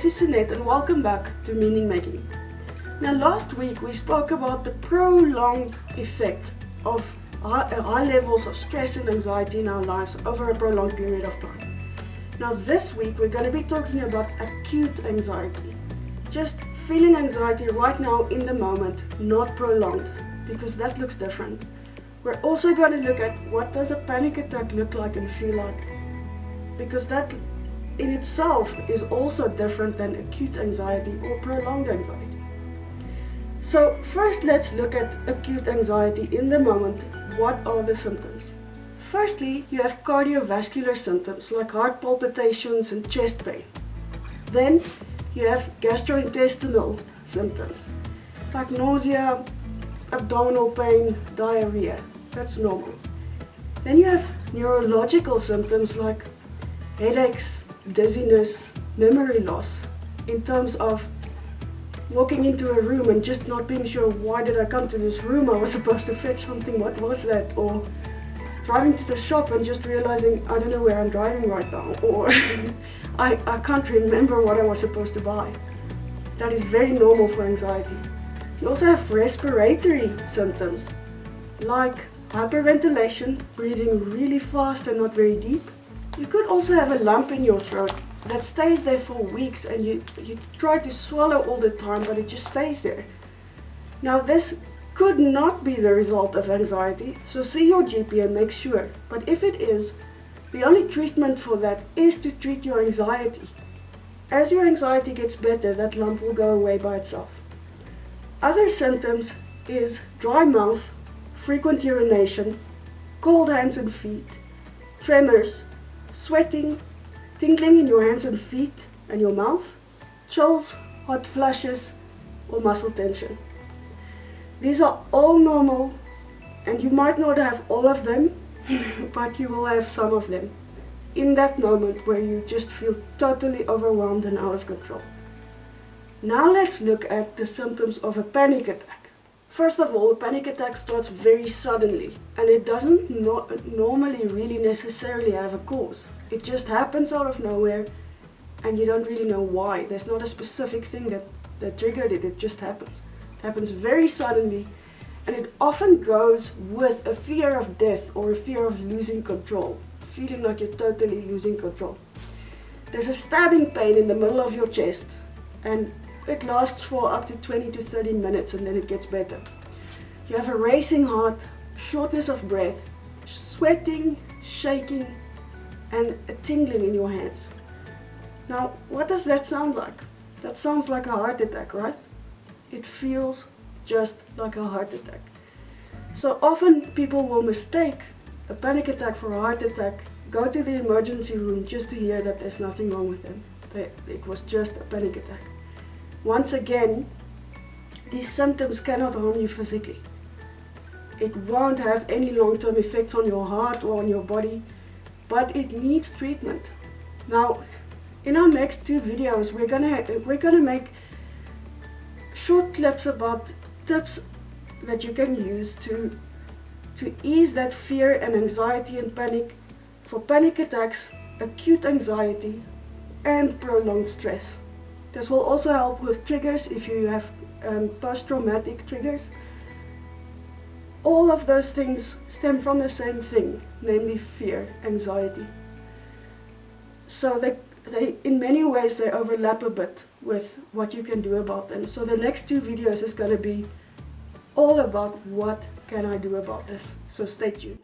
this is Sunette and welcome back to Meaning Making. Now last week we spoke about the prolonged effect of high levels of stress and anxiety in our lives over a prolonged period of time. Now this week we're going to be talking about acute anxiety. Just feeling anxiety right now in the moment, not prolonged, because that looks different. We're also going to look at what does a panic attack look like and feel like, because that in itself is also different than acute anxiety or prolonged anxiety. So first let's look at acute anxiety in the moment. What are the symptoms? Firstly, you have cardiovascular symptoms like heart palpitations and chest pain. Then you have gastrointestinal symptoms like nausea, abdominal pain, diarrhea. That's normal. Then you have neurological symptoms like headaches, dizziness, memory loss, in terms of walking into a room and just not being sure, why did I come to this room? I was supposed to fetch something, what was that? Or driving to the shop and just realizing I don't know where I'm driving right now, or I can't remember what I was supposed to buy. That is very normal for anxiety. You also have respiratory symptoms like hyperventilation, breathing really fast and not very deep. You could also have a lump in your throat that stays there for weeks and you try to swallow all the time, but it just stays there. Now this could not be the result of anxiety, so see your GP and make sure. But if it is, the only treatment for that is to treat your anxiety. As your anxiety gets better, that lump will go away by itself. Other symptoms is dry mouth, frequent urination, cold hands and feet, tremors, sweating, tingling in your hands and feet and your mouth, chills, hot flashes, or muscle tension. These are all normal, and you might not have all of them, but you will have some of them in that moment where you just feel totally overwhelmed and out of control. Now let's look at the symptoms of a panic attack. First of all, a panic attack starts very suddenly, and it doesn't normally really necessarily have a cause. It just happens out of nowhere, and you don't really know why. There's not a specific thing that triggered it, it just happens. It happens very suddenly, and it often goes with a fear of death or a fear of losing control, feeling like you're totally losing control. There's a stabbing pain in the middle of your chest, and it lasts for up to 20 to 30 minutes and then it gets better. You have a racing heart, shortness of breath, sweating, shaking, and a tingling in your hands. Now, what does that sound like? That sounds like a heart attack, right? It feels just like a heart attack. So often people will mistake a panic attack for a heart attack, go to the emergency room just to hear that there's nothing wrong with them. It was just a panic attack. Once again, these symptoms cannot harm you physically. It won't have any long-term effects on your heart or on your body, but it needs treatment. Now, in our next two videos, we're gonna make short clips about tips that you can use to ease that fear and anxiety and panic for panic attacks, acute anxiety, and prolonged stress. This will also help with triggers if you have post-traumatic triggers. All of those things stem from the same thing, namely fear, anxiety. So they in many ways they overlap a bit with what you can do about them. So the next two videos is going to be all about what can I do about this. So stay tuned.